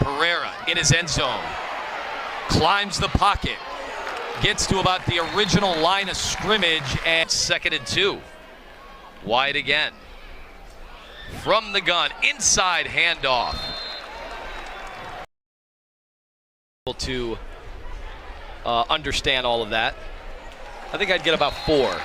Pereira in his end zone. Climbs the pocket. Gets to about the original line of scrimmage, and 2nd and 2. Wide again. From the gun, inside handoff. To understand all of that. I think I'd get about 4.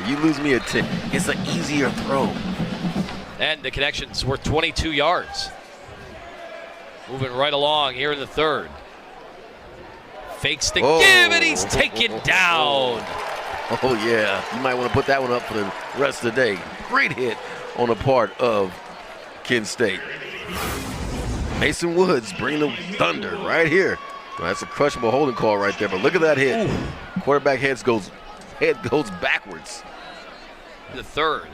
You lose me a 10. It's an easier throw. And the connection's worth 22 yards. Moving right along here in the 3rd. Fakes the give, and he's taken down. Oh, yeah. You might want to put that one up for the rest of the day. Great hit on the part of Kent State. Mason Woods bringing the thunder right here. Well, that's a crushable holding call right there, but look at that hit. Ooh. Quarterback head goes backwards. The 3rd.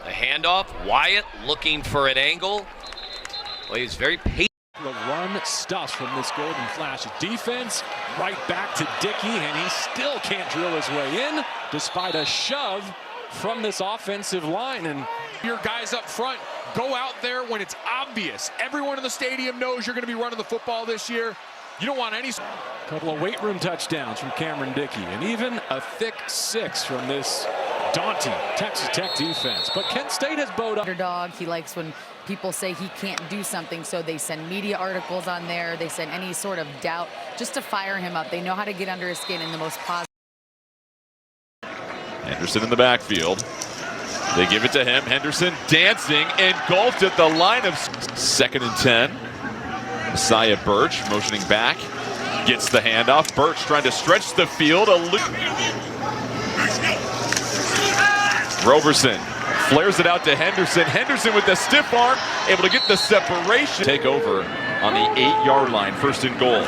The handoff. Wyatt looking for an angle. Well, he's very patient. The run stuffs from this Golden Flash defense. Right back to Dickey, and he still can't drill his way in despite a shove from this offensive line. And your guys up front, go out there when it's obvious. Everyone in the stadium knows you're going to be running the football this year. You don't want any. Couple of weight room touchdowns from Cameron Dickey, and even a thick 6 from this daunting Texas Tech defense. But Kent State has bowed up. Underdog. He likes when people say he can't do something, so they send media articles on there. They send any sort of doubt just to fire him up. They know how to get under his skin in the most positive. Henderson in the backfield. They give it to him. Henderson dancing, engulfed at the line of 2nd and 10. Messiah Birch motioning back. Gets the handoff. Birch trying to stretch the field. Roberson flares it out to Henderson. Henderson with the stiff arm, able to get the separation. Take over on the 8-yard line, 1st and goal.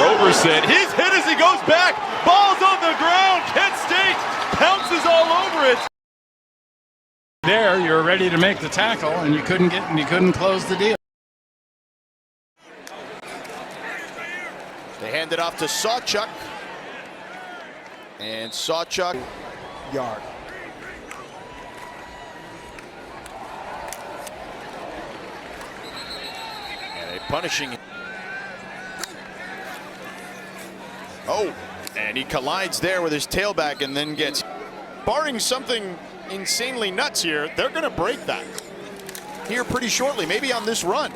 Roberson, he's hit as he goes back. Ball's on the ground. Kent State pounces all over it. There, you're ready to make the tackle, and you couldn't close the deal. They hand it off to Sawchuk. And Sawchuk. Yard. And a punishing. Oh, and he collides there with his tailback and then gets, barring something insanely nuts here, they're going to break that here pretty shortly, maybe on this run.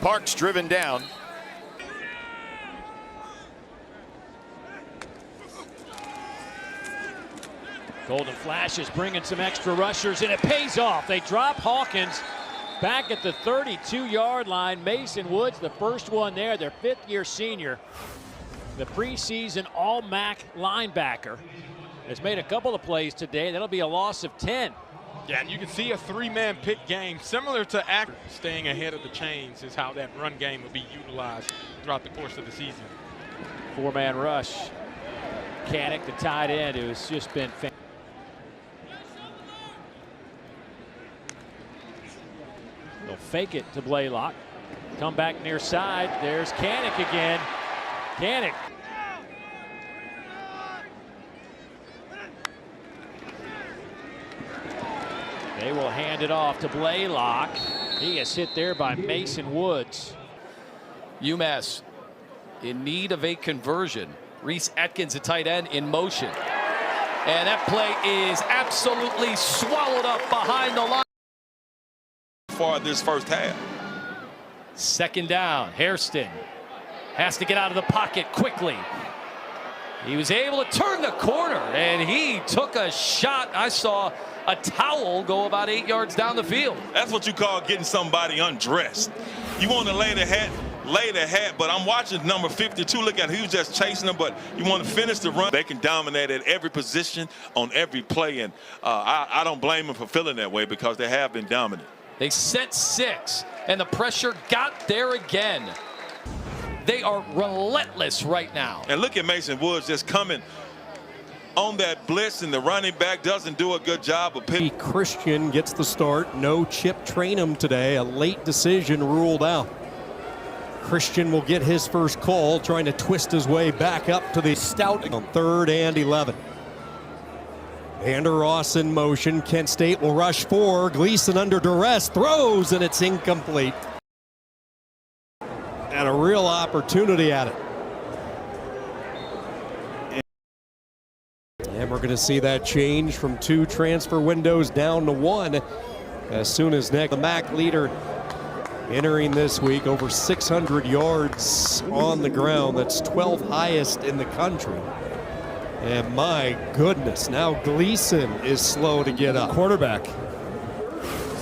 Parks driven down. Golden Flash is bringing some extra rushers, and it pays off. They drop Hawkins back at the 32-yard line. Mason Woods, the first one there, their 5th-year senior. The preseason All-MAC linebacker has made a couple of plays today. That'll be a loss of 10. Yeah, and you can see a 3-man pit game similar to staying ahead of the chains is how that run game will be utilized throughout the course of the season. 4-man rush. Canick, the tight end, who's just been fantastic. They'll fake it to Blaylock. Come back near side. There's Canick again. Canick. They will hand it off to Blaylock. He is hit there by Mason Woods. UMass in need of a conversion. Reese Atkins, the tight end, in motion. And that play is absolutely swallowed up behind the line. For this first half. 2nd down. Hairston has to get out of the pocket quickly. He was able to turn the corner, and he took a shot. I saw a towel go about 8 yards down the field. That's what you call getting somebody undressed. You want to lay the hat, but I'm watching number 52. Look at he was just chasing them, but you want to finish the run. They can dominate at every position on every play, and I don't blame them for feeling that way because they have been dominant. They sent 6, and the pressure got there again. They are relentless right now. And look at Mason Woods just coming on that blitz, and the running back doesn't do a good job of pitching. Christian gets the start. No Chip Trainum today. A late decision ruled out. Christian will get his first call, trying to twist his way back up to the stout on 3rd and 11. Vander Ross in motion. Kent State will rush 4. Gleason under duress, throws, and it's incomplete. And a real opportunity at it. And we're going to see that change from 2 transfer windows down to 1 as soon as next. The MAC leader entering this week, over 600 yards on the ground. That's 12th highest in the country. And my goodness, now Gleason is slow to get up. Quarterback.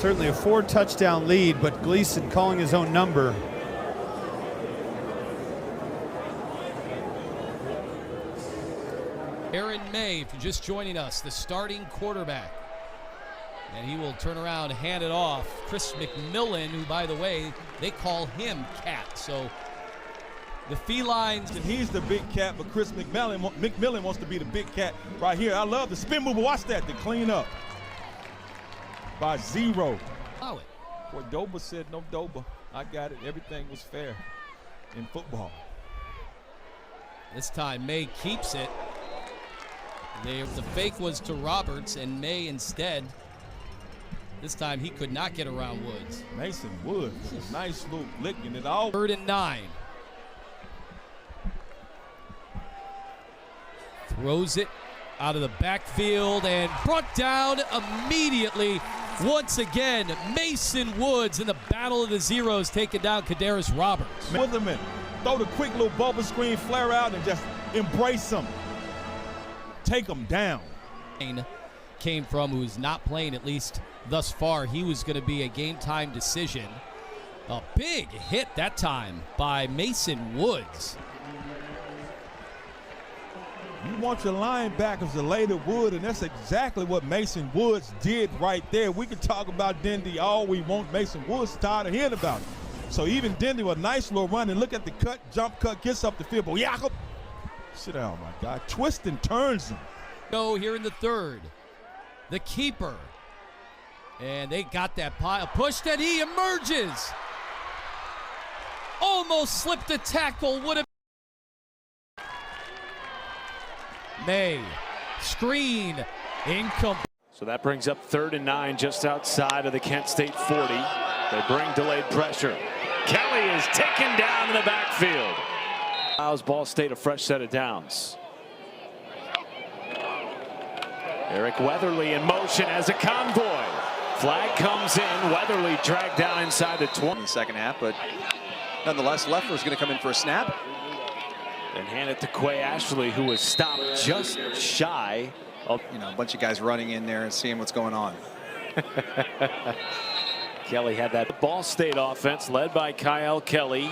Certainly a 4-touchdown lead, but Gleason calling his own number. Aaron May, if you're just joining us, the starting quarterback. And he will turn around, hand it off. Chris McMillan, who, by the way, they call him Cat. So the felines. And he's the big cat, but Chris McMillan wants to be the big cat right here. I love the spin move. Watch that, to clean up by 0. Allow it. Boy, Doba said no Doba. I got it. Everything was fair in football. This time May keeps it. The fake was to Roberts, and May instead. This time he could not get around Woods. Mason Woods, a nice little lick in it all. 3rd and 9. Throws it out of the backfield and brought down immediately. Once again, Mason Woods in the battle of the zeros taking down Kadarius Roberts. Witherman, throw the quick little bubble screen flare out and just embrace him. Take him down. Came from, who's not playing at least thus far. He was going to be a game time decision. A big hit that time by Mason Woods. You want your linebackers to lay the wood, and that's exactly what Mason Woods did right there. We can talk about Dendy all we want. Mason Woods tired of hearing about it. So even Dendy with a nice little run, and look at the cut, jump cut, gets up the field. But Jakob, sit down, my guy. Twist and turns him. Go here in the 3rd. The keeper. And they got that pile pushed, and he emerges. Almost slipped a tackle. Would have. May. Screen. Incomplete. So that brings up 3rd and 9 just outside of the Kent State 40. They bring delayed pressure. Kelly is taken down in the backfield. Allows Ball State a fresh set of downs. Eric Weatherly in motion as a convoy. Flag comes in. Weatherly dragged down inside the 20. In the second half, but nonetheless, Leffler's going to come in for a snap. And hand it to Quay Ashley, who was stopped just shy of, a bunch of guys running in there and seeing what's going on. Kelly had that. Ball State offense led by Kyle Kelly.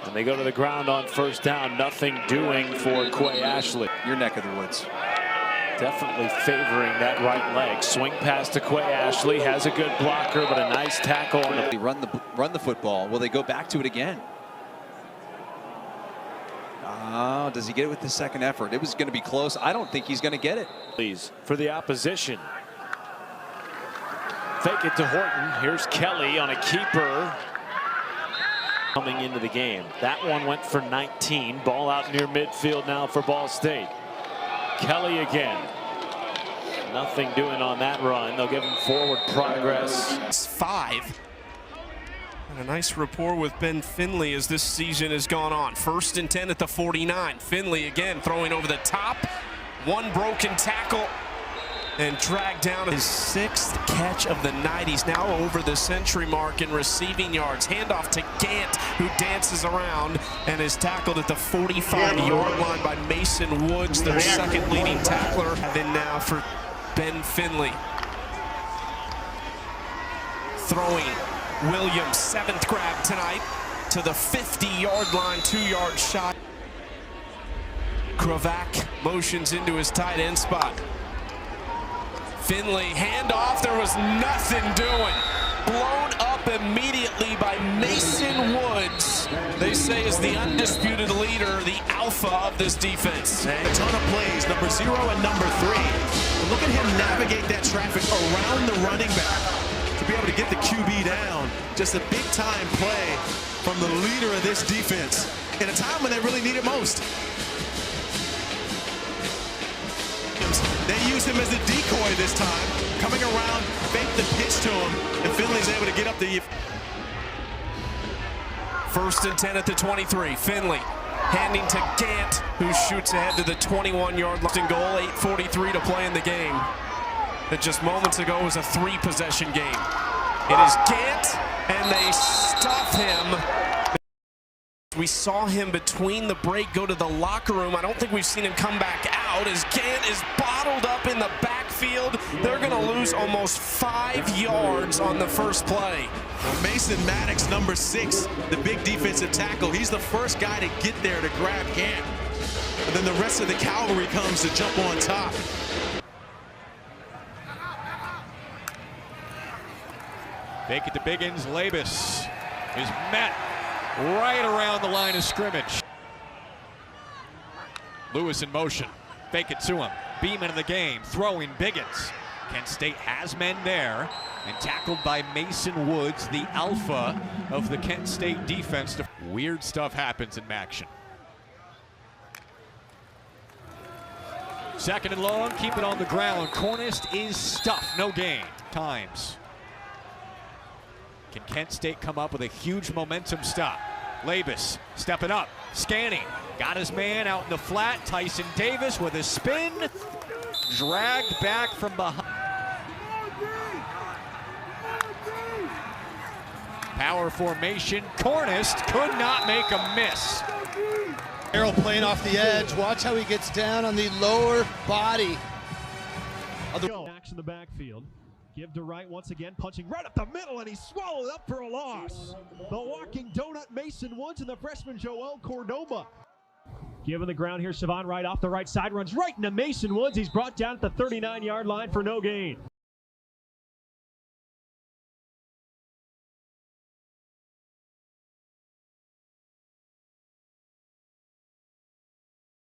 And they go to the ground on 1st down. Nothing doing for Quay Ashley. Your neck of the woods. Definitely favoring that right leg. Swing pass to Quay Ashley. Has a good blocker, but a nice tackle on the. Run the football. Will they go back to it again? Oh, does he get it with the second effort? It was going to be close. I don't think he's going to get it. Please, for the opposition. Fake it to Horton. Here's Kelly on a keeper. Coming into the game. That one went for 19. Ball out near midfield now for Ball State. Kelly again. Nothing doing on that run. They'll give him forward progress. 5. And a nice rapport with Ben Finley as this season has gone on. 1st and 10 at the 49. Finley again throwing over the top. One broken tackle and dragged down. His 6th catch of the night. He's now over the century mark in receiving yards. Handoff to Gant, who dances around and is tackled at the 45-yard line by Mason Woods, their 2nd leading tackler. And now for Ben Finley. Throwing. Williams, 7th grab tonight to the 50-yard line, 2-yard shot. Kravak motions into his tight end spot. Finley, handoff, there was nothing doing. Blown up immediately by Mason Woods. They say is the undisputed leader, the alpha of this defense. A ton of plays, number 0 and number 3. And look at him navigate that traffic around the running back to be able to get the QB down. Just a big-time play from the leader of this defense in a time when they really need it most. They use him as a decoy this time. Coming around, fake the pitch to him, and Finley's able to get up the... First and 10 at the 23. Finley handing to Gant, who shoots ahead to the 21-yard line. Goal, 8:43 to play in the game. That just moments ago was a 3-possession game. It is Gant, and they stuff him. We saw him between the break go to the locker room. I don't think we've seen him come back out as Gant is bottled up in the backfield. They're going to lose almost 5 yards on the first play. Well, Mason Maddox, number 6, the big defensive tackle. He's the first guy to get there to grab Gant. And then the rest of the cavalry comes to jump on top. Fake it to Biggins. Labus is met right around the line of scrimmage. Lewis in motion. Fake it to him. Beeman in the game. Throwing Biggins. Kent State has men there and tackled by Mason Woods, the alpha of the Kent State defense. Weird stuff happens in action. Second and long, keep it on the ground. Cornist is stuffed, no gain. Times. Can Kent State come up with a huge momentum stop? Labus stepping up, scanning. Got his man out in the flat. Tyson Davis with a spin. Dragged back from behind. Power formation. Cornist could not make a miss. Arrow playing off the edge. Watch how he gets down on the lower body. Backs in the backfield. Give to Wright once again, punching right up the middle, and he's swallowed up for a loss. The walking donut, Mason Woods, and the freshman Joel Cordoba. Given the ground here, Savon Wright off the right side, runs right into Mason Woods. He's brought down at the 39-yard line for no gain.